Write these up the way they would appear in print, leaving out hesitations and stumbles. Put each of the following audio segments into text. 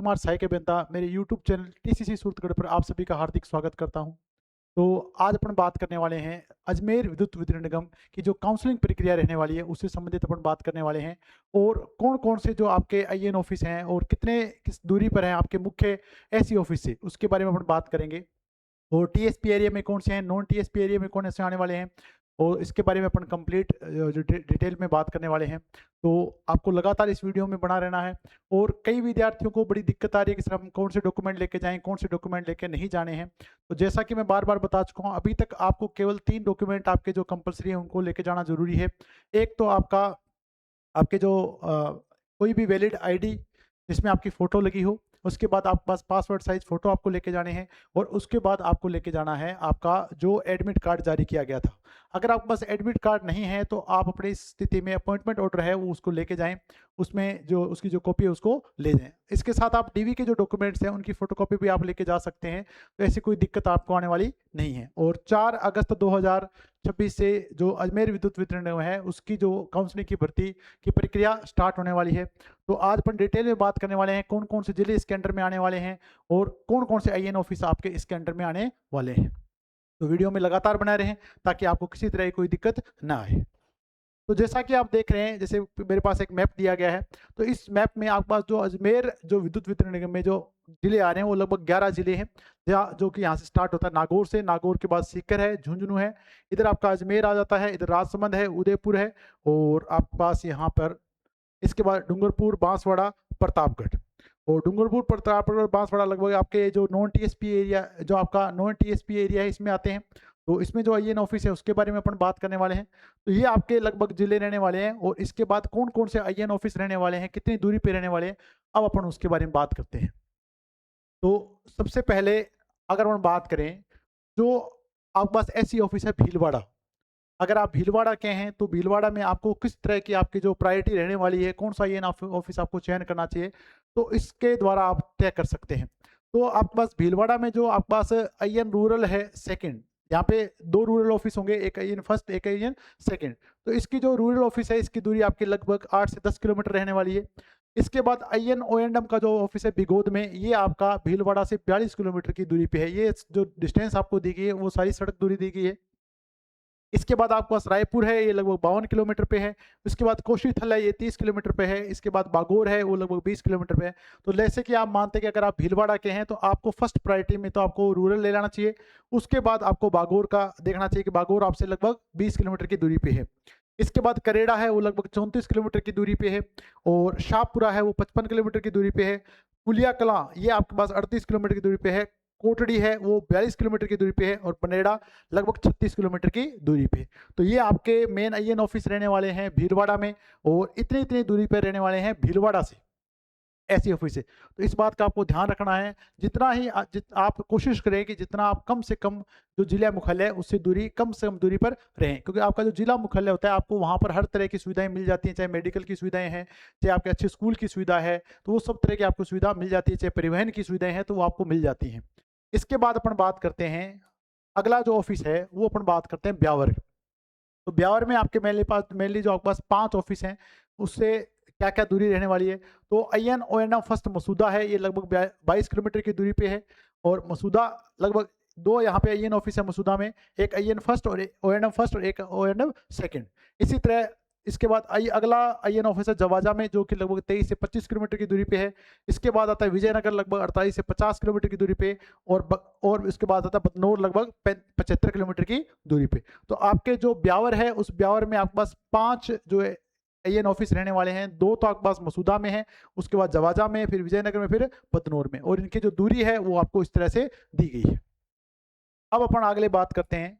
कुमार साई के बेंता मेरे YouTube channel TCC Suratgarh पर आप सभी का हार्दिक स्वागत करता हूं। तो आज अपन बात करने वाले हैं अजमेर विद्युत वितरण निगम की जो काउंसलिंग प्रक्रिया रहने वाली है उससे संबंधित अपन बात करने वाले हैं। और कौन कौन से जो आपके आईएन ऑफिस हैं और कितने किस दूरी पर हैं आपके मुख्य एसी ऑफिस से, उसके बारे में अपन बात करेंगे। और टीएसपी एरिया में कौन से हैं, नॉन टीएसपी एरिया में कौन से आने वाले हैं, और इसके बारे में अपन कंप्लीट जो डिटेल में बात करने वाले हैं। तो आपको लगातार इस वीडियो में बना रहना है। और कई विद्यार्थियों को बड़ी दिक्कत आ रही है कि सर हम कौन से डॉक्यूमेंट लेके जाएं, कौन से डॉक्यूमेंट लेके नहीं जाने हैं। तो जैसा कि मैं बार बार बता चुका हूं, अभी तक आपको केवल 3 डॉक्यूमेंट आपके जो कंपलसरी है उनको लेके जाना जरूरी है। एक तो आपका आपके जो कोई भी वैलिड आईडी जिसमें आपकी फ़ोटो लगी हो, उसके बाद आपके पास पासवर्ड साइज़ फ़ोटो आपको लेके जाने हैं। और उसके बाद आपको लेके जाना है आपका जो एडमिट कार्ड जारी किया गया था। अगर आपके पास एडमिट कार्ड नहीं है तो आप अपनी इस स्थिति में अपॉइंटमेंट ऑर्डर है वो उसको लेके जाएँ, उसमें जो उसकी जो कॉपी है उसको ले जाएँ। इसके साथ आप डीवी के जो डॉक्यूमेंट्स हैं उनकी फ़ोटोकॉपी भी आप लेके जा सकते हैं, तो ऐसी कोई दिक्कत आपको आने वाली नहीं है। और 4 अगस्त 2026 से जो अजमेर विद्युत वितरण निगम है उसकी जो काउंसलिंग की भर्ती की प्रक्रिया स्टार्ट होने वाली है। तो आज अपन डिटेल में बात करने वाले हैं कौन कौन से जिले इसके अंडर में आने वाले हैं और कौन कौन से आईएन ऑफिस आपके इसके अंडर में आने वाले हैं। तो वीडियो में लगातार बना रहें ताकि आपको किसी तरह की कोई दिक्कत ना आए। तो जैसा कि आप देख रहे हैं, जैसे मेरे पास एक मैप दिया गया है, तो इस मैप में आपके पास जो अजमेर जो विद्युत वितरण निगम में जो जिले आ रहे हैं वो लगभग 11 जिले हैं, जो कि यहाँ से स्टार्ट होता है नागौर से। नागौर के बाद सीकर है, झुंझुनू है, इधर आपका अजमेर आ जाता है, इधर राजसमंद है, उदयपुर है, और आपके पास यहाँ पर इसके बाद डूंगरपुर, बांसवाड़ा, प्रतापगढ़। और डूंगरपुर, प्रतापगढ़ और बांसवाड़ा लगभग आपके जो नॉन टीएसपी एरिया, जो आपका नॉन टीएसपी एरिया है, इसमें आते हैं। तो इसमें जो आईएन ऑफिस है उसके बारे में अपन बात करने वाले हैं। तो ये आपके लगभग जिले रहने वाले हैं। और इसके बाद कौन कौन से आईएन ऑफिस रहने वाले हैं, कितनी दूरी पे रहने वाले हैं, अब अपन उसके बारे में बात करते हैं। तो सबसे पहले अगर हम बात करें, जो आपके पास ऐसी ऑफिस है भीलवाड़ा। अगर आप भीलवाड़ा के हैं तो भीलवाड़ा में आपको किस तरह की आपकी जो प्रायोरिटी रहने वाली है, कौन सा आईएन ऑफिस आपको चयन करना चाहिए, तो इसके द्वारा आप तय कर सकते हैं। तो आपके पास भीलवाड़ा में जो आपके पास आईएन रूरल है सेकंड, यहाँ पे 2 रूरल ऑफिस होंगे, एक आईएन फर्स्ट, एक आईएन सेकंड। तो इसकी जो रूरल ऑफिस है इसकी दूरी आपकी लगभग 8 से 10 किलोमीटर रहने वाली है। इसके बाद आईएन ओएंडम का जो ऑफिस है बिगोद में, ये आपका भीलवाड़ा से 42 किलोमीटर की दूरी पे है। ये जो डिस्टेंस आपको दी गई है वो सारी सड़क दूरी दी गई है। इसके बाद आपके पास रायपुर है, ये लगभग 52 किलोमीटर पे है। उसके बाद कोशीथल है, ये 30 किलोमीटर पे है। इसके बाद बागोर है, वो लगभग 20 किलोमीटर पे है। तो जैसे कि आप मानते हैं कि अगर आप भीलवाड़ा के हैं तो आपको फर्स्ट प्रायोरिटी में तो आपको रूरल ले लेना चाहिए। उसके बाद आपको बागोर का देखना चाहिए कि बागोर आपसे लगभग 20 किलोमीटर की दूरी पे है। इसके बाद करेड़ा है, वो लगभग 34 किलोमीटर की दूरी पे है। और शाहपुरा है, वो 55 किलोमीटर की दूरी पे है। कुलिया कलां, ये आपके पास 38 किलोमीटर की दूरी पे है। कोटड़ी है, वो 42 किलोमीटर की दूरी पे है। और पनेड़ा लगभग 36 किलोमीटर की दूरी पे। तो ये आपके मेन आईएन ऑफिस रहने वाले हैं भीलवाड़ा में, और इतनी इतनी दूरी पर रहने वाले हैं भीलवाड़ा से ऐसी ऑफिस है। तो इस बात का आपको ध्यान रखना है। जितना ही आप कोशिश करें कि जितना आप कम से कम जो जिला मुख्यालय है उससे दूरी कम से कम दूरी पर रहें, क्योंकि आपका जो जिला मुख्यालय होता है आपको वहाँ पर हर तरह की सुविधाएं मिल जाती हैं, चाहे मेडिकल की सुविधाएं हैं, चाहे आपके अच्छे स्कूल की सुविधा है, तो वो सब तरह की आपको सुविधा मिल जाती है, चाहे परिवहन की सुविधाएं हैं तो वो आपको मिल जाती हैं। इसके बाद अपन बात करते हैं, अगला जो ऑफिस है वो अपन बात करते हैं ब्यावर। तो ब्यावर में आपके मेनली जो आपके पास 5 ऑफिस हैं, उससे क्या क्या दूरी रहने वाली है। तो आईएन ओएनएम फर्स्ट मसूदा है, ये लगभग 22 किलोमीटर की दूरी पे है। और मसूदा लगभग 2 यहाँ पे आईएन ऑफिस है मसूदा में, एक आईएन फर्स्ट और ओएनएम फर्स्ट और एक ओएनएम सेकंड। इसी तरह इसके बाद अगला आईएन ऑफिस है जवाजा में, जो कि लगभग 23 से 25 किलोमीटर की दूरी पे है। इसके बाद आता है विजयनगर, लगभग 48 से 50 किलोमीटर की दूरी पे। और इसके बाद आता है बदनौर, लगभग 75 किलोमीटर की दूरी पे। तो आपके जो ब्यावर है उस ब्यावर में आपके पास 5 जो आईएन ऑफिस रहने वाले हैं। 2 तो आपके पास मसूदा में है, उसके बाद जवाजा में, फिर विजयनगर में, फिर बदनौर में। और इनकी जो दूरी है वो आपको इस तरह से दी गई है। अब अपन अगले बात करते हैं,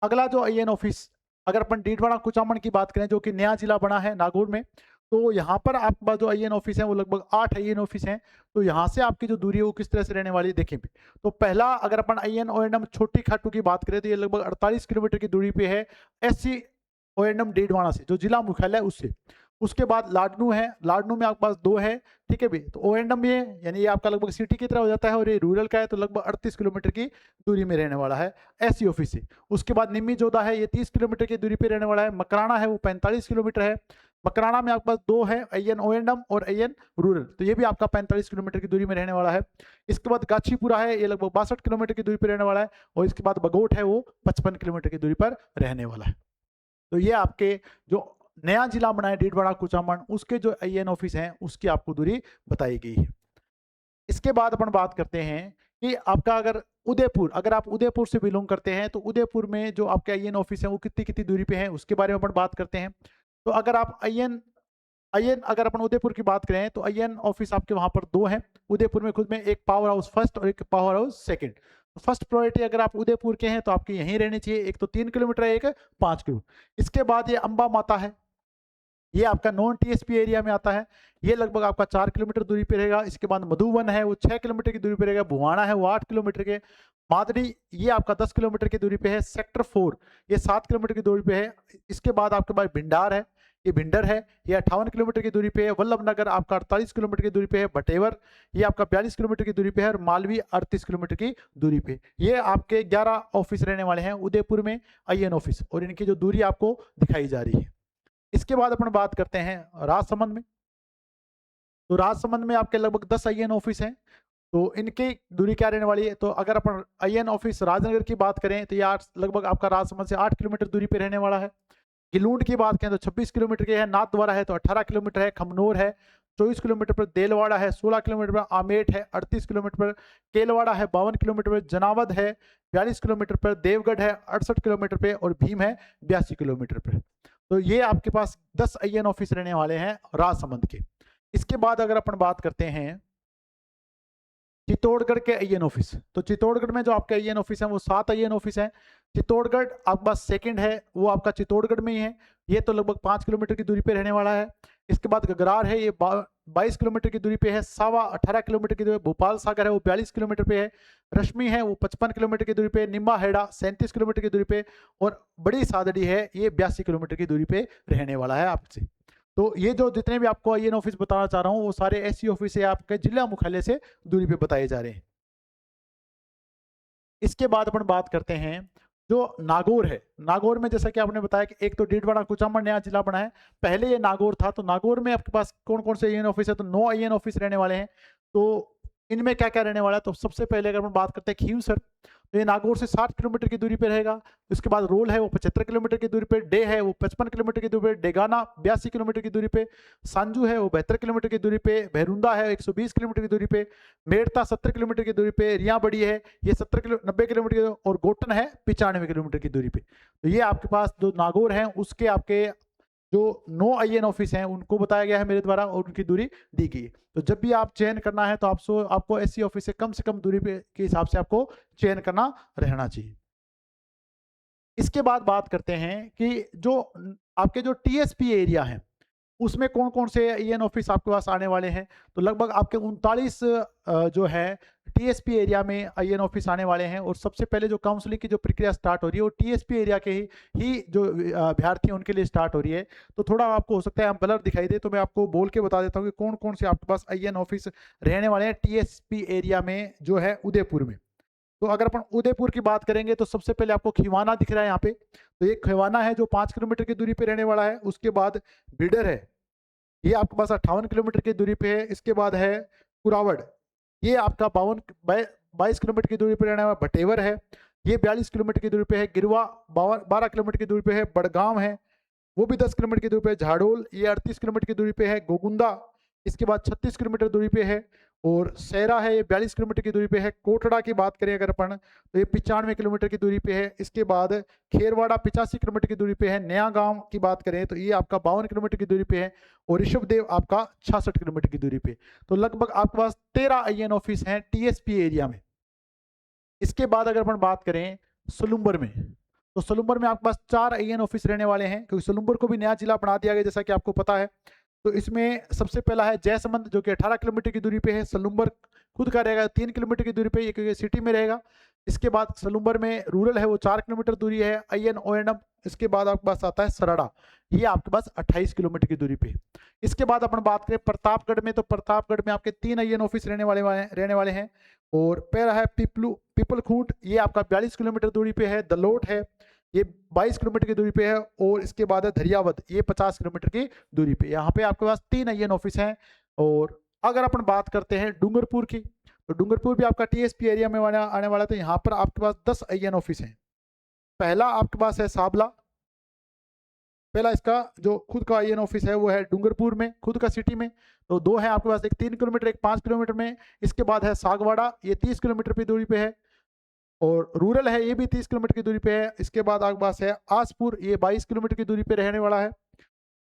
अगला जो आईएन ऑफिस, अगर अपन डीडवाड़ा कुचामन की बात करें जो कि नया जिला बना है नागौर में, तो यहाँ पर आपके पास जो आईएन ऑफिस है वो लगभग 8 आईएन ऑफिस हैं। तो यहाँ से आपकी जो दूरी है वो किस तरह से रहने वाली है देखें। तो पहला अगर अपन आईएन ओएनएम छोटी खाटू की बात करें तो ये लगभग 48 किलोमीटर की दूरी पे है एससी ओएनएम डीडवाड़ा से, जो जिला मुख्यालय है उससे। उसके बाद लाडनू है, लाडनू में आपके पास 2 है, ठीक है भी। तो ओएनएम ये यानी ये आपका लगभग सिटी की तरह हो जाता है, और ये रूरल का है, तो लगभग 38 किलोमीटर की दूरी में रहने वाला है एससी ऑफिस से। उसके बाद निम्मी जोधा है, ये 30 किलोमीटर की दूरी पे रहने वाला है। मकराना है, वो 45 किलोमीटर है। मकराना में आपके पास 2 है, IN ओएंडम और IN रूरल, तो ये भी आपका 45 किलोमीटर की दूरी में रहने वाला है। इसके बाद गाछीपुरा है, ये लगभग 62 किलोमीटर की दूरी पर रहने वाला है, और इसके बाद बगोट है वो 55 किलोमीटर की दूरी पर रहने वाला है। तो ये आपके जो नया जिला बना है डीडवाड़ा कुचामन, उसके जो IN ऑफिस हैं उसकी आपको दूरी बताई गई है। इसके बाद अपन बात करते हैं कि आपका अगर आप उदयपुर से बिलोंग करते हैं तो उदयपुर में जो आपके IN ऑफिस है वो कितनी कितनी दूरी पे है उसके बारे में अपन बात करते हैं। तो अगर आप IN अगर अपन उदयपुर की बात करें तो IN ऑफिस आपके वहां पर 2 हैं उदयपुर में खुद में, एक पावर हाउस फर्स्ट और एक power house second. First priority अगर आप उदयपुर के हैं तो आपके यहीं रहनी चाहिए, एक तो 3 किलोमीटर है, एक 5 किलोमीटर। इसके बाद ये अंबा माता है, ये आपका नॉन TSP एरिया में आता है, ये लगभग आपका 4 किलोमीटर दूरी पे रहेगा। इसके बाद मधुवन है वो 6 किलोमीटर की दूरी पे रहेगा, भुवाना है वो 8 किलोमीटर के, मादड़ी ये आपका 10 किलोमीटर की दूरी पे है, सेक्टर 4 ये 7 किलोमीटर की दूरी पे है। इसके बाद आपके पास भिंडार है, ये भिंडर है, ये 58 किलोमीटर की दूरी पे है। वल्लभनगर आपका 48 किलोमीटर की दूरी पे है। भटेवर ये आपका 42 किलोमीटर की दूरी पे है, और मालवी 38 किलोमीटर की दूरी पे। ये आपके 11 ऑफिस रहने वाले हैं उदयपुर में IN ऑफिस, और इनकी जो दूरी आपको दिखाई जा रही है। इसके बाद अपन बात करते हैं राजसमंद में। तो राजसमंद में आपके लगभग 10 IN ऑफिस हैं, तो इनकी दूरी क्या रहने वाली है। तो अगर अपन IN ऑफिस राजनगर की बात करें तो ये लगभग आपका राजसमंद से 8 किलोमीटर दूरी पे रहने वाला है। गिलूंड की बात करें तो 26 किलोमीटर के है, नाथद्वारा है तो 18 किलोमीटर है, खमनोर है 24 किलोमीटर पर, देलवाड़ा है 16 किलोमीटर पर, आमेट है 38 किलोमीटर पर, केलवाड़ा है 52 किलोमीटर पर, जनावद है 42 किलोमीटर पर, देवगढ़ है 68 किलोमीटर पे, और भीम है 82 किलोमीटर पर। तो ये आपके पास 10 IN ऑफिस रहने वाले हैं राजसमंद के। इसके बाद अगर अपन बात करते हैं चित्तौड़गढ़ के IN ऑफिस, तो चित्तौड़गढ़ में जो आपके IN ऑफिस हैं वो 7 IN ऑफिस हैं। चित्तौड़गढ़ आपके पास सेकंड है वो आपका चित्तौड़गढ़ में ही है, ये तो लगभग 5 किलोमीटर की दूरी पे रहने वाला है। इसके बाद गगरार है, ये 22 किलोमीटर की दूरी पे है। सावा 18 किलोमीटर की दूरी, भोपाल सागर है वो 42 किलोमीटर पे है। रश्मि है वो 55 किलोमीटर की दूरी पे, निम्बा हेड़ा 37 किलोमीटर की दूरी पे, और बड़ी सादड़ी है ये 82 किलोमीटर की दूरी पे रहने वाला है आपसे। तो ये जो जितने भी आपको IN ऑफिस बताना चाह रहा हूँ वो सारे ऐसी ऑफिस है आपके जिला मुख्यालय से दूरी पे बताए जा रहे हैं। इसके बाद अपन बात करते हैं जो नागौर है। नागौर में जैसा कि आपने बताया कि एक तो डीडवाड़ा कुचामन नया जिला बना है, पहले ये नागौर था। तो नागौर में आपके पास कौन कौन से IN ऑफिस है, तो 9 IN ऑफिस रहने वाले हैं। तो इनमें क्या क्या रहने वाला है, तो सबसे पहले अगर हम बात करते हैं खींवसर, तो ये नागौर से 60 किलोमीटर की दूरी पे रहेगा। उसके बाद रोल है वो 75 किलोमीटर की दूरी पे, डे है वो 55 किलोमीटर की दूरी पे, डेगाना 82 किलोमीटर की दूरी पे, सांजू है वो 72 किलोमीटर की दूरी पे, भैरुंदा है 120 किलोमीटर की दूरी पे, मेड़ता 70 किलोमीटर की दूरी पे, रिया बड़ी है ये 90 किलोमीटर की, और गोटन है 95 किलोमीटर की दूरी पे। तो ये आपके पास जो नागौर है उसके आपके जो 9 IN ऑफिस हैं उनको बताया गया है मेरे द्वारा, और उनकी दूरी दी गई है। तो जब भी आप चयन करना है तो आपको ऐसी ऑफिस से कम दूरी पे के हिसाब से आपको चयन करना रहना चाहिए। इसके बाद बात करते हैं कि जो आपके जो TSP एरिया है उसमें कौन कौन से IN ऑफिस आपके पास आने वाले हैं। तो लगभग आपके 39 जो है TSP एरिया में IN ऑफिस आने वाले हैं, और सबसे पहले जो काउंसलिंग की जो प्रक्रिया स्टार्ट हो रही है वो TSP एरिया के ही जो अभ्यर्थी हैं उनके लिए स्टार्ट हो रही है। तो थोड़ा आपको हो सकता है ब्लर दिखाई दे, तो मैं आपको बोल के बता देता हूँ कि कौन कौन से आपके पास IN ऑफिस रहने वाले हैं TSP एरिया में जो है उदयपुर में। तो अगर अपन उदयपुर की बात करेंगे तो सबसे पहले आपको खिवाना दिख रहा है यहाँ पे, तो ये खिवाना है जो 5 किलोमीटर की दूरी पे रहने वाला है। उसके बाद बिडर है, ये आपके पास 58 किलोमीटर की दूरी पे है। इसके बाद है कुरावड़, ये आपका 22 किलोमीटर की दूरी पे रहने वाला। भटेवर है, ये 42 किलोमीटर की दूरी पे है। गिरवा 12 किलोमीटर की दूरी पे है। बड़गांव है वो भी 10 किलोमीटर की दूरी पे है। झाड़ोल ये 38 किलोमीटर की दूरी पे है। गोगुंदा इसके बाद 36 किलोमीटर दूरी पे है, और सैरा है ये 42 किलोमीटर की दूरी पे है। कोटड़ा की बात करें अगर अपन तो ये 95 किलोमीटर की दूरी पे है। इसके बाद खेरवाड़ा 85 किलोमीटर की दूरी पे है। नया गांव की बात करें तो ये आपका 52 किलोमीटर की दूरी पे है, और ऋषभदेव आपका 66 किलोमीटर की दूरी पे। तो लगभग आपके पास 13 IN ऑफिस हैं TSP एरिया में। इसके बाद अगर अपन बात करें सुलुम्बर में, तो सुलुम्बर में आपके पास 4 IN ऑफिस रहने वाले हैं, क्योंकि सुलुम्बर को भी नया जिला बना दिया गया जैसा कि आपको पता है। तो इसमें सबसे पहला है जयसमंद जो कि 18 किलोमीटर की दूरी पे है। सलुम्बर खुद का रहेगा 3 किलोमीटर की दूरी पे, ये क्योंकि सिटी में रहेगा। इसके बाद सलुम्बर में रूरल है वो 4 किलोमीटर दूरी है IN ओएंडम। इसके बाद आपके पास आता है सरड़ा, ये आपके पास 28 किलोमीटर की दूरी पे है। इसके बाद अपन बात करें प्रतापगढ़ में, तो प्रतापगढ़ में आपके 3 IN ऑफिस रहने वाले हैं। और पहला है पीपलखूंट, ये आपका 42 किलोमीटर दूरी पे है। दलोट है ये 22 किलोमीटर की दूरी पे है। और इसके बाद है धरियावद, ये 50 किलोमीटर की दूरी पे। यहाँ पे आपके पास 3 IN ऑफिस हैं। और अगर अपन बात करते हैं डूंगरपुर की, तो डूंगरपुर भी आपका TSP एरिया में आने वाला। तो यहाँ पर आपके पास 10 IN ऑफिस हैं। पहला आपके पास है साबला, पहला इसका जो खुद का IN ऑफिस है वो है डूंगरपुर में, खुद का सिटी में। तो 2 है आपके पास, एक 3 किलोमीटर, एक 5 किलोमीटर में। इसके बाद है सागवाड़ा, ये 30 किलोमीटर की दूरी पे है। और रूरल है, ये भी 30 किलोमीटर की दूरी पे है। इसके बाद आपके पास है आसपुर, ये 22 किलोमीटर की दूरी पे रहने वाला है।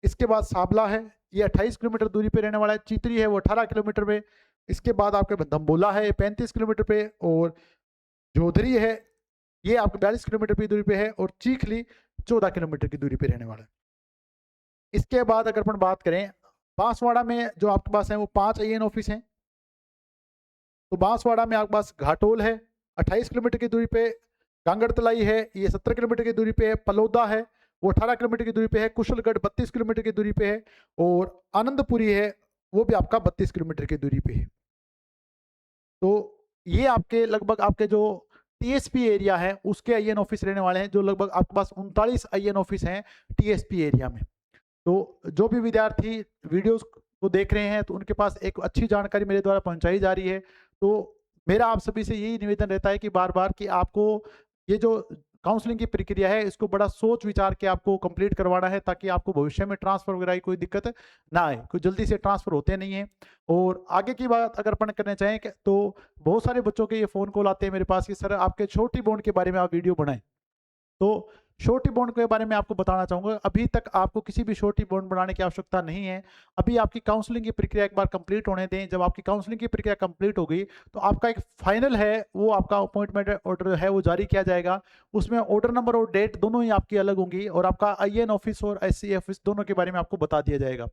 इसके बाद साबला है, ये 28 किलोमीटर दूरी पे रहने वाला है। चितरी है वो 18 किलोमीटर पे। इसके बाद आपके दम्बोला है, ये 35 किलोमीटर पे। और जोधरी है, ये आपके 42 किलोमीटर की दूरी पे है। और चीखली 14 किलोमीटर की दूरी पे रहने वाला है। इसके बाद अगर अपन बात करें बांसवाड़ा में, जो आपके पास है वो 5 IN ऑफिस हैं। तो बांसवाड़ा में आपके पास घाटोल है 28 किलोमीटर की दूरी पे, गांगड़तलाई है ये 70 किलोमीटर की दूरी पे है, पलौदा है वो 18 किलोमीटर की दूरी पे है, कुशलगढ़ 32 किलोमीटर की दूरी पे है। और आनंदपुरी है वो भी आपका 32 किलोमीटर की दूरी पे है। तो ये आपके लगभग आपके जो TSP एरिया है उसके IN ऑफिस रहने वाले हैं, जो लगभग आपके पास 39 IN ऑफिस हैं TSP एरिया में। तो जो भी विद्यार्थी वीडियोस को देख रहे हैं तो उनके पास एक अच्छी जानकारी मेरे द्वारा पहुंचाई जा रही है। तो मेरा आप सभी से यही निवेदन रहता है कि बार बार कि आपको ये जो काउंसलिंग की प्रक्रिया है इसको बड़ा सोच विचार के आपको कंप्लीट करवाना है, ताकि आपको भविष्य में ट्रांसफर वगैरह की कोई दिक्कत ना आए। कोई जल्दी से ट्रांसफर होते नहीं है। और आगे की बात अगर अपन करना चाहें तो बहुत सारे बच्चों के ये फ़ोन कॉल आते हैं मेरे पास कि सर आपके छोटी बॉन्ड के बारे में आप वीडियो बनाएं। तो श्योरिटी बॉन्ड के बारे में आपको बताना चाहूंगा, अभी तक आपको किसी भी श्योरिटी बॉन्ड बनाने की आवश्यकता नहीं है। अभी आपकी काउंसलिंग की प्रक्रिया एक बार कंप्लीट होने दें। जब आपकी काउंसलिंग की प्रक्रिया कंप्लीट हो गई तो आपका एक फाइनल है वो आपका अपॉइंटमेंट ऑर्डर है वो जारी किया जाएगा। उसमें ऑर्डर नंबर और डेट दोनों ही आपकी अलग होंगी, और आपका IN ऑफिस और SC ऑफिस दोनों के बारे में आपको बता दिया जाएगा।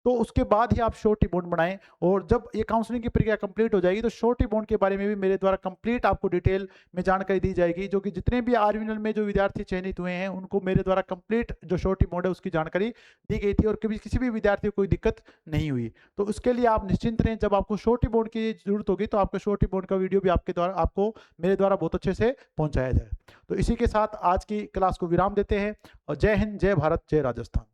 तो उसके बाद ही आप श्योरिटी बॉन्ड बनाएं। और जब ये काउंसलिंग की प्रक्रिया कंप्लीट हो जाएगी तो श्योरिटी बॉन्ड के बारे में भी मेरे द्वारा कंप्लीट आपको डिटेल में जानकारी दी जाएगी, जो कि जितने भी आर्मिनल में जो विद्यार्थी चयनित हुए हैं उनको मेरे द्वारा कंप्लीट जो श्योरिटी बॉन्ड है उसकी जानकारी दी गई थी, और कभी किसी भी विद्यार्थी को कोई दिक्कत नहीं हुई। तो उसके लिए आप निश्चिंत रहें, जब आपको श्योरिटी बॉन्ड की जरूरत होगी तो आपको श्योरिटी बॉन्ड का वीडियो भी आपको मेरे द्वारा बहुत अच्छे से पहुंचाया जाए। तो इसी के साथ आज की क्लास को विराम देते हैं। और जय हिंद, जय भारत, जय राजस्थान।